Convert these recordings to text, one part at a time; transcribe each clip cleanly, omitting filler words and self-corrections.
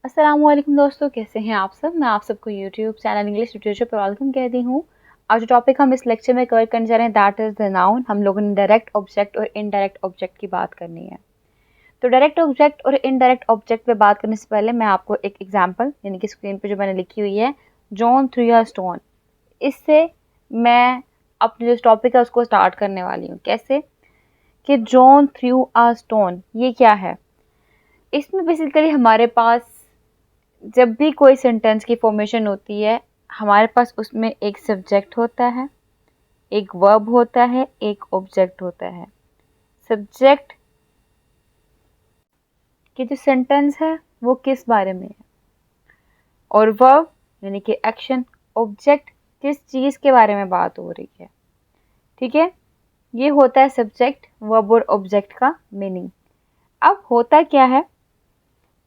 अस्सलामुअलैकुम दोस्तों, कैसे हैं आप सब। मैं आप सबको यूट्यूब चैनल इंग्लिश लिटरेचर पर वेलकम कहती हूँ। आज जो टॉपिक हम इस लेक्चर में कवर करने जा रहे हैं दैट इज़ द नाउन। हम लोगों ने डायरेक्ट ऑब्जेक्ट और इनडायरेक्ट ऑब्जेक्ट की बात करनी है। तो डायरेक्ट ऑब्जेक्ट और इनडायरेक्ट ऑब्जेक्ट पे बात करने से पहले मैं आपको एक एग्जाम्पल यानी कि स्क्रीन पर जो मैंने लिखी हुई है, जॉन थ्रू अ स्टोन, इससे मैं अपने जो टॉपिक है उसको स्टार्ट करने वाली हूँ। कैसे कि जॉन थ्रू अ स्टोन, ये क्या है। इसमें बेसिकली हमारे पास जब भी कोई सेंटेंस की फॉर्मेशन होती है, हमारे पास उसमें एक सब्जेक्ट होता है, एक वर्ब होता है, एक ऑब्जेक्ट होता है। सब्जेक्ट की जो सेंटेंस है वो किस बारे में है, और वर्ब यानी कि एक्शन, ऑब्जेक्ट किस चीज़ के बारे में बात हो रही है। ठीक है, ये होता है सब्जेक्ट, वर्ब और ऑब्जेक्ट का मीनिंग। अब होता क्या है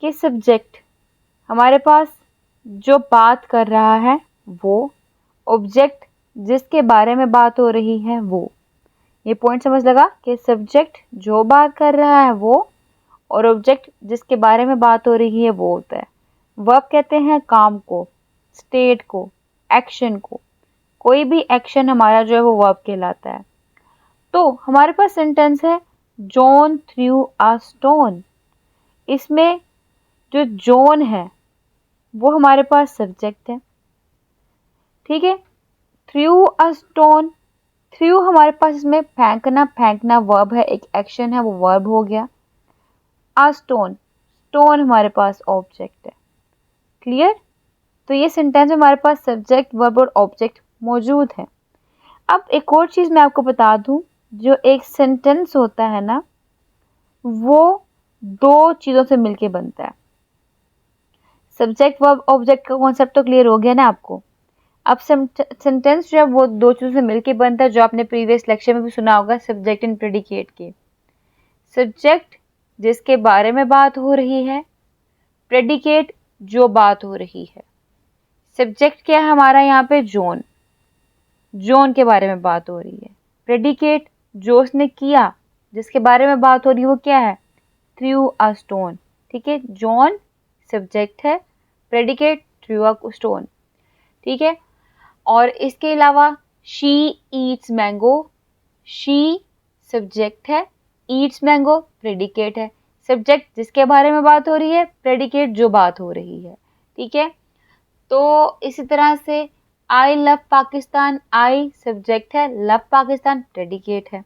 कि सब्जेक्ट हमारे पास जो बात कर रहा है वो, ऑब्जेक्ट जिसके बारे में बात हो रही है वो। ये पॉइंट समझ लगा कि सब्जेक्ट जो बात कर रहा है वो, और ऑब्जेक्ट जिसके बारे में बात हो रही है वो होता है। वर्ब कहते हैं काम को, स्टेट को, एक्शन को। कोई भी एक्शन हमारा जो है वो वर्ब कहलाता है। तो हमारे पास सेंटेंस है जॉन थ्रू अ स्टोन। इसमें जो जॉन है वो हमारे पास सब्जेक्ट है। ठीक है, थ्रू अ स्टोन, थ्रू हमारे पास इसमें फेंकना, फेंकना वर्ब है, एक एक्शन है, वो वर्ब हो गया। आ स्टोन, स्टोन हमारे पास ऑब्जेक्ट है। क्लियर। तो ये सेंटेंस में हमारे पास सब्जेक्ट, वर्ब और ऑब्जेक्ट मौजूद है। अब एक और चीज़ मैं आपको बता दूं, जो एक सेंटेंस होता है ना, वो दो चीज़ों से मिलके बनता है। सब्जेक्ट वर्ब ऑब्जेक्ट का कॉन्सेप्ट तो क्लियर हो गया ना आपको। अब सेंटेंस जो है वो दो चीज़ों से मिलके बनता है, जो आपने प्रीवियस लेक्चर में भी सुना होगा, सब्जेक्ट एंड प्रेडिकेट के। सब्जेक्ट जिसके बारे में बात हो रही है, प्रेडिकेट जो बात हो रही है। सब्जेक्ट क्या है हमारा यहाँ पे, जोन, जोन के बारे में बात हो रही है। प्रेडिकेट जो उसने किया, जिसके बारे में बात हो रही है वो क्या है, थ्रू अ स्टोन। ठीक है, जॉन सब्जेक्ट है, प्रेडिकेट थ्रू अ स्टोन। ठीक है, और इसके अलावा she Yeats mango, she subject है, ईट्स मैंगो प्रेडिकेट है। सब्जेक्ट जिसके बारे में बात हो रही है, प्रेडिकेट जो बात हो रही है। ठीक है, तो इसी तरह से I love Pakistan, I subject है, लव पाकिस्तान प्रेडिकेट है।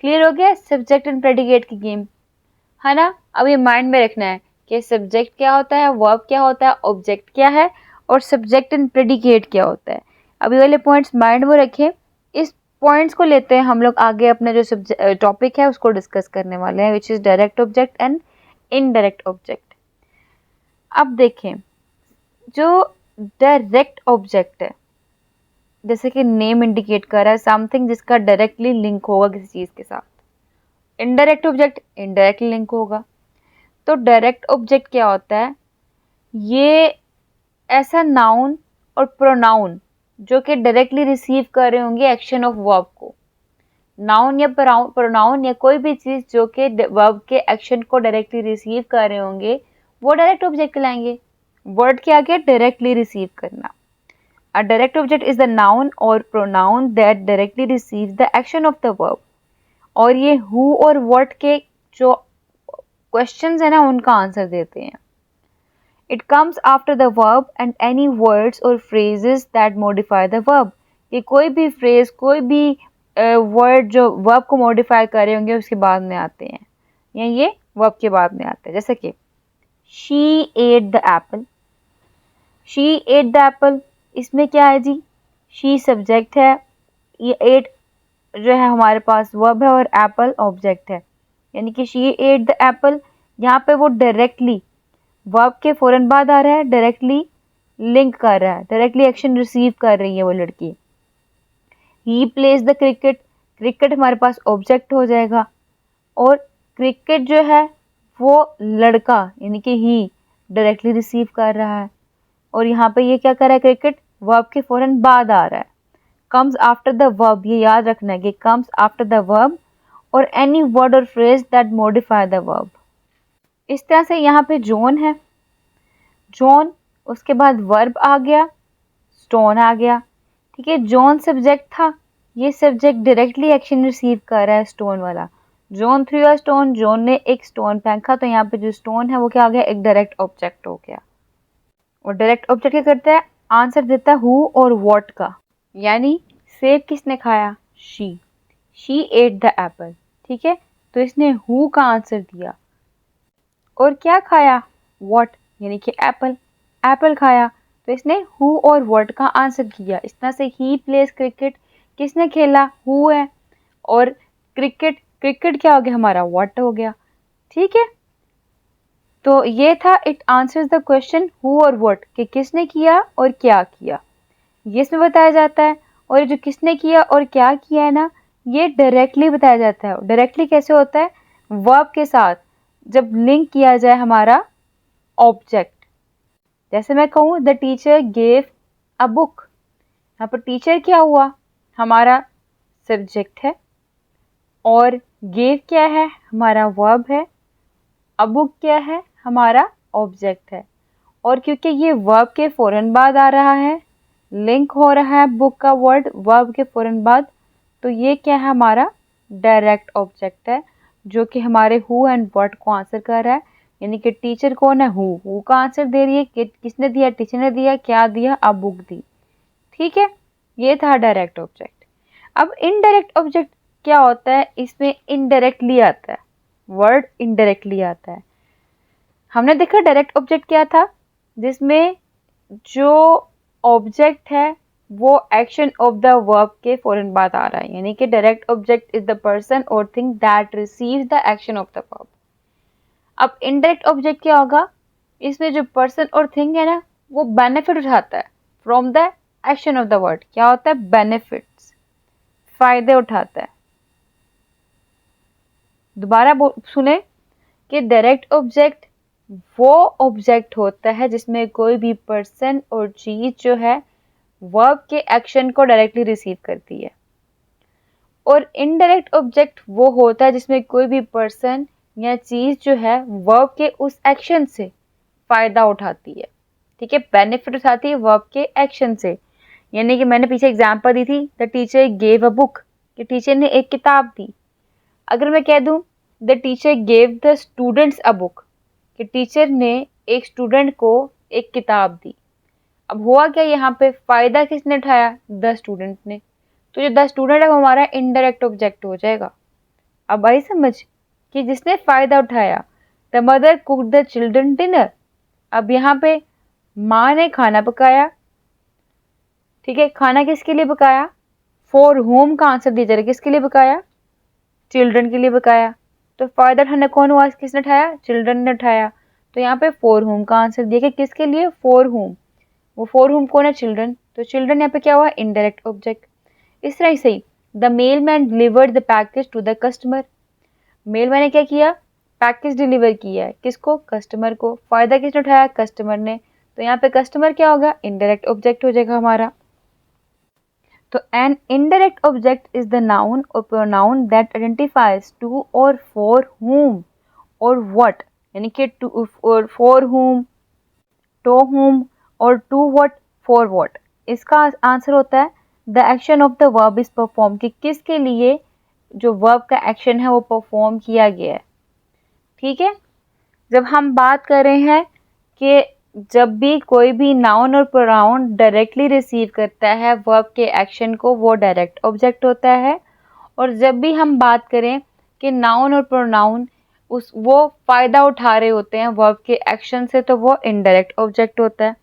क्लियर हो गया सब्जेक्ट एंड प्रेडिकेट की गेम, है ना। अब ये माइंड में रखना है कि सब्जेक्ट क्या होता है, वर्ब क्या होता है, ऑब्जेक्ट क्या है, और सब्जेक्ट एंड प्रेडिकेट क्या होता है। अभी वाले पॉइंट्स माइंड में रखें। इस पॉइंट्स को लेते हैं हम लोग आगे अपना जो टॉपिक है उसको डिस्कस करने वाले हैं, which is direct object and indirect object. अब देखें, जो डायरेक्ट ऑब्जेक्ट है, जैसे कि नेम इंडिकेट कर रहा है, समथिंग जिसका डायरेक्टली लिंक होगा किसी चीज़ के साथ। इनडायरेक्ट ऑब्जेक्ट इनडायरेक्टली लिंक होगा। तो डायरेक्ट ऑब्जेक्ट क्या होता है, ये ऐसा नाउन और प्रोनाउन जो कि डायरेक्टली रिसीव कर रहे होंगे एक्शन ऑफ वर्ब को। नाउन या प्रोनाउन या कोई भी चीज़ जो कि वर्ब के एक्शन को डायरेक्टली रिसीव कर रहे होंगे, वो डायरेक्ट ऑब्जेक्ट कहलाएंगे। वर्ड के आगे डायरेक्टली रिसीव करना। A direct object is the noun और pronoun that directly receive the action of the verb. और ये हु और व्हाट के जो क्वेश्चंस है ना, उनका आंसर देते हैं। It comes after the verb and any words or phrases that modify the verb. ये कोई भी फ्रेज, कोई भी वर्ड जो वर्ब को मॉडिफाई कर रहे होंगे उसके बाद में आते हैं, या ये वर्ब के बाद में आते हैं। जैसे कि she ate the apple, she ate the apple, इसमें क्या है जी, she सब्जेक्ट है, ये ate जो है हमारे पास वर्ब है, और एप्पल ऑब्जेक्ट है। यानी कि she ate the apple, यहाँ पे वो डायरेक्टली वर्ब के फौरन बाद आ रहा है, डायरेक्टली लिंक कर रहा है, डायरेक्टली एक्शन रिसीव कर रही है वो लड़की। He plays the cricket, cricket हमारे पास ऑब्जेक्ट हो जाएगा, और क्रिकेट जो है वो लड़का यानी कि ही डायरेक्टली रिसीव कर रहा है। और यहाँ पे ये क्या कर रहा है, क्रिकेट वर्ब के फौरन बाद आ रहा है। कम्स आफ्टर द वर्ब, ये याद रखना है कि कम्स आफ्टर द वर्ब, और एनी वर्ड और phrase that modify the verb. इस तरह से यहाँ पे जोन है, जॉन, उसके बाद वर्ब आ गया, स्टोन आ गया। ठीक है, जॉन सब्जेक्ट था, ये सब्जेक्ट डायरेक्टली एक्शन रिसीव कर रहा है स्टोन वाला। John through a stone, John ने एक स्टोन फेंका, तो यहाँ पे जो स्टोन है वो क्या आ गया, एक डायरेक्ट ऑब्जेक्ट हो गया। और डायरेक्ट ऑब्जेक्ट क्या करता है, आंसर देता है हु और व्हाट का। यानी सेब किसने खाया, शी एट द एप्पल। ठीक है, तो इसने हु का आंसर दिया। और क्या खाया, व्हाट, यानी कि एप्पल, एप्पल खाया, तो इसने हु और व्हाट का आंसर किया। इस तरह से ही प्लेस क्रिकेट, किसने खेला, हु है, और क्रिकेट, क्रिकेट क्या हो गया हमारा, व्हाट हो गया। ठीक है, तो ये था it answers the question who और व्हाट, कि किसने किया और क्या किया, ये इसमें बताया जाता है। और ये जो किसने किया और क्या किया है ना, ये डायरेक्टली बताया जाता है। डायरेक्टली कैसे होता है, वर्ब के साथ जब लिंक किया जाए हमारा ऑब्जेक्ट। जैसे मैं कहूँ the teacher gave a book, यहाँ पर टीचर क्या हुआ, हमारा सब्जेक्ट है, और गेव क्या है, हमारा वर्ब है, अ बुक क्या है, हमारा ऑब्जेक्ट है। और क्योंकि ये वर्ब के फौरन बाद आ रहा है, लिंक हो रहा है बुक का वर्ड वर्ब के फौरन बाद, तो ये क्या है, हमारा डायरेक्ट ऑब्जेक्ट है, जो कि हमारे हु एंड व्हाट को आंसर कर रहा है। यानी कि टीचर कौन है, हु का आंसर दे रही है, किसने दिया, टीचर ने दिया, क्या दिया, अब बुक दी। ठीक है, ये था डायरेक्ट ऑब्जेक्ट। अब इनडायरेक्ट ऑब्जेक्ट क्या होता है, इसमें इनडायरेक्टली आता है, वर्ड इनडायरेक्टली आता है। हमने देखा डायरेक्ट ऑब्जेक्ट क्या था, जिसमें जो ऑब्जेक्ट है वो एक्शन ऑफ द वर्ब के फौरन बाद आ रहा है। यानी कि direct object is the person और thing that receives the action of the verb. अब इनडायरेक्ट ऑब्जेक्ट क्या होगा, इसमें जो पर्सन और थिंग है ना, वो बेनिफिट उठाता है from the action of the word. क्या होता है, बेनिफिट्स, फायदे उठाता है। दोबारा सुने कि डायरेक्ट ऑब्जेक्ट वो ऑब्जेक्ट होता है जिसमें कोई भी पर्सन और चीज जो है वर्ब के एक्शन को डायरेक्टली रिसीव करती है। और इनडायरेक्ट ऑब्जेक्ट वो होता है जिसमें कोई भी पर्सन या चीज जो है वर्ब के उस एक्शन से फायदा उठाती है। ठीक है, बेनिफिट उठाती है वर्ब के एक्शन से। यानी कि मैंने पीछे एग्जांपल दी थी, the teacher gave a book, कि टीचर ने एक किताब दी। अगर मैं कह दूं the teacher gave the students a book, कि टीचर ने एक स्टूडेंट को एक किताब दी। अब हुआ क्या, यहाँ पे फायदा किसने उठाया, द स्टूडेंट ने। तो जो द स्टूडेंट है वो हमारा इनडायरेक्ट ऑब्जेक्ट हो जाएगा। अब आई समझ कि जिसने फायदा उठाया, the mother cook the children dinner. अब यहाँ पे माँ ने खाना पकाया। ठीक है, खाना किसके लिए पकाया, फॉर होम का आंसर दिया जा रहा है, किसके लिए पकाया, चिल्ड्रन के लिए पकाया। तो फायदा उठाना कौन हुआ, किसने उठाया, चिल्ड्रन ने उठाया। तो यहाँ पे फॉर होम का आंसर दिया कि किसके लिए, फॉर होम। वो फॉर होम कौन है, चिल्ड्रन। तो चिल्ड्रन यहाँ पे क्या हुआ, इनडायरेक्ट ऑब्जेक्ट। इस तरह से ही the mailman delivered the package to the customer. Mailman ने क्या किया, पैकेज डिलीवर किया है, किसको, कस्टमर को। फायदा किसने उठाया, कस्टमर ने। तो यहाँ पे कस्टमर क्या होगा, इनडायरेक्ट ऑब्जेक्ट हो जाएगा हमारा। तो an indirect object is the noun or pronoun that identifies to or for whom or what, यानी कि to or for whom, to whom और to what, for what। इसका आंसर होता है the action of the verb is performed, कि किसके लिए जो verb का action है वो perform किया गया है। ठीक है, जब हम बात कर रहे हैं कि जब भी कोई भी नाउन और प्रोनाउन डायरेक्टली रिसीव करता है वर्ब के एक्शन को, वो डायरेक्ट ऑब्जेक्ट होता है। और जब भी हम बात करें कि नाउन और प्रोनाउन वो फायदा उठा रहे होते हैं वर्ब के एक्शन से, तो वो इनडायरेक्ट ऑब्जेक्ट होता है।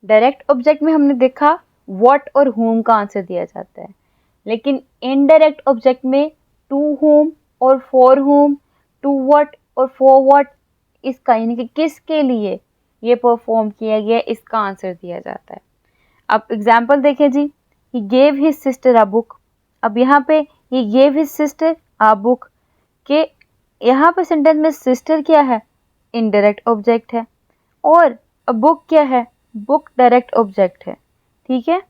डायरेक्ट ऑब्जेक्ट में हमने देखा व्हाट और whom का आंसर दिया जाता है, लेकिन इनडायरेक्ट ऑब्जेक्ट में टू whom और फॉर whom, टू what और फॉर what, इसका यानी कि किसके लिए ये परफॉर्म किया गया, इसका आंसर दिया जाता है। अब एग्जाम्पल देखें जी, he gave his sister a book. अब यहाँ पे he gave his sister a book, के यहाँ पे सेंटेंस में सिस्टर क्या है, इनडायरेक्ट ऑब्जेक्ट है, और अ बुक क्या है, बुक डायरेक्ट ऑब्जेक्ट है। ठीक है,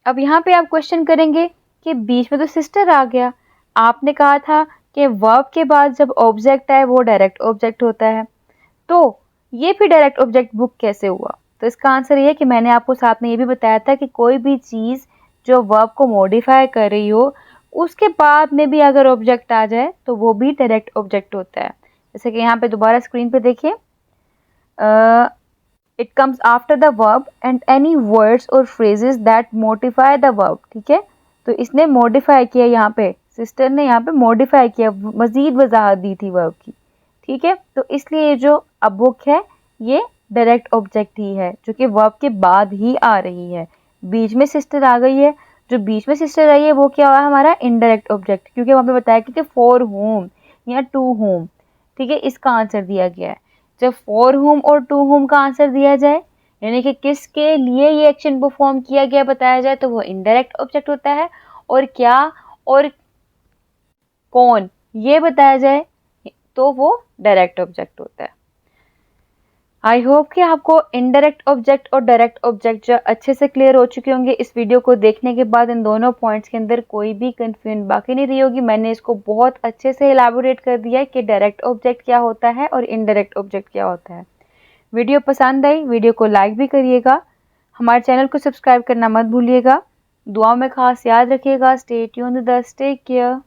अब यहाँ पे आप क्वेश्चन करेंगे कि बीच में तो सिस्टर आ गया, आपने कहा था कि वर्ब के बाद जब ऑब्जेक्ट आए वो डायरेक्ट ऑब्जेक्ट होता है, तो ये फिर डायरेक्ट ऑब्जेक्ट बुक कैसे हुआ? तो इसका आंसर ये है कि मैंने आपको साथ में ये भी बताया था कि कोई भी चीज़ जो वर्ब को मॉडिफाई कर रही हो, उसके बाद में भी अगर ऑब्जेक्ट आ जाए तो वो भी डायरेक्ट ऑब्जेक्ट होता है। जैसे कि यहाँ पे दोबारा स्क्रीन पे देखिए, it comes after the verb and any words और phrases that modify the verb. ठीक है, तो इसने मॉडिफाई किया, यहाँ पे सिस्टर ने यहाँ पे मॉडिफाई किया, मजीद वजाहत दी थी वर्ब की। ठीक है, तो इसलिए ये जो अ बुक है ये डायरेक्ट ऑब्जेक्ट ही है, जो कि वर्ब के बाद ही आ रही है। बीच में सिस्टर आ गई है, जो बीच में सिस्टर आई है वो क्या हुआ हमारा इनडायरेक्ट ऑब्जेक्ट, क्योंकि वहाँ पे बताया कि फॉर होम या टू होम। ठीक है, इसका आंसर दिया गया है। जब फॉर होम और टू होम का आंसर दिया जाए, यानी कि किसके लिए ये एक्शन परफॉर्म किया गया बताया जाए, तो वो इनडायरेक्ट ऑब्जेक्ट होता है। और क्या और कौन ये बताया जाए तो वो डायरेक्ट ऑब्जेक्ट होता है। आई होप कि आपको इनडायरेक्ट ऑब्जेक्ट और डायरेक्ट ऑब्जेक्ट जो अच्छे से क्लियर हो चुके होंगे। इस वीडियो को देखने के बाद इन दोनों पॉइंट्स के अंदर कोई भी कंफ्यूजन बाकी नहीं रही होगी। मैंने इसको बहुत अच्छे से एलाबोरेट कर दिया है कि डायरेक्ट ऑब्जेक्ट क्या होता है और इनडायरेक्ट ऑब्जेक्ट क्या होता है। वीडियो पसंद आई, वीडियो को लाइक भी करिएगा, हमारे चैनल को सब्सक्राइब करना मत भूलिएगा। दुआ में खास याद रखिएगा। Stay tuned, take care.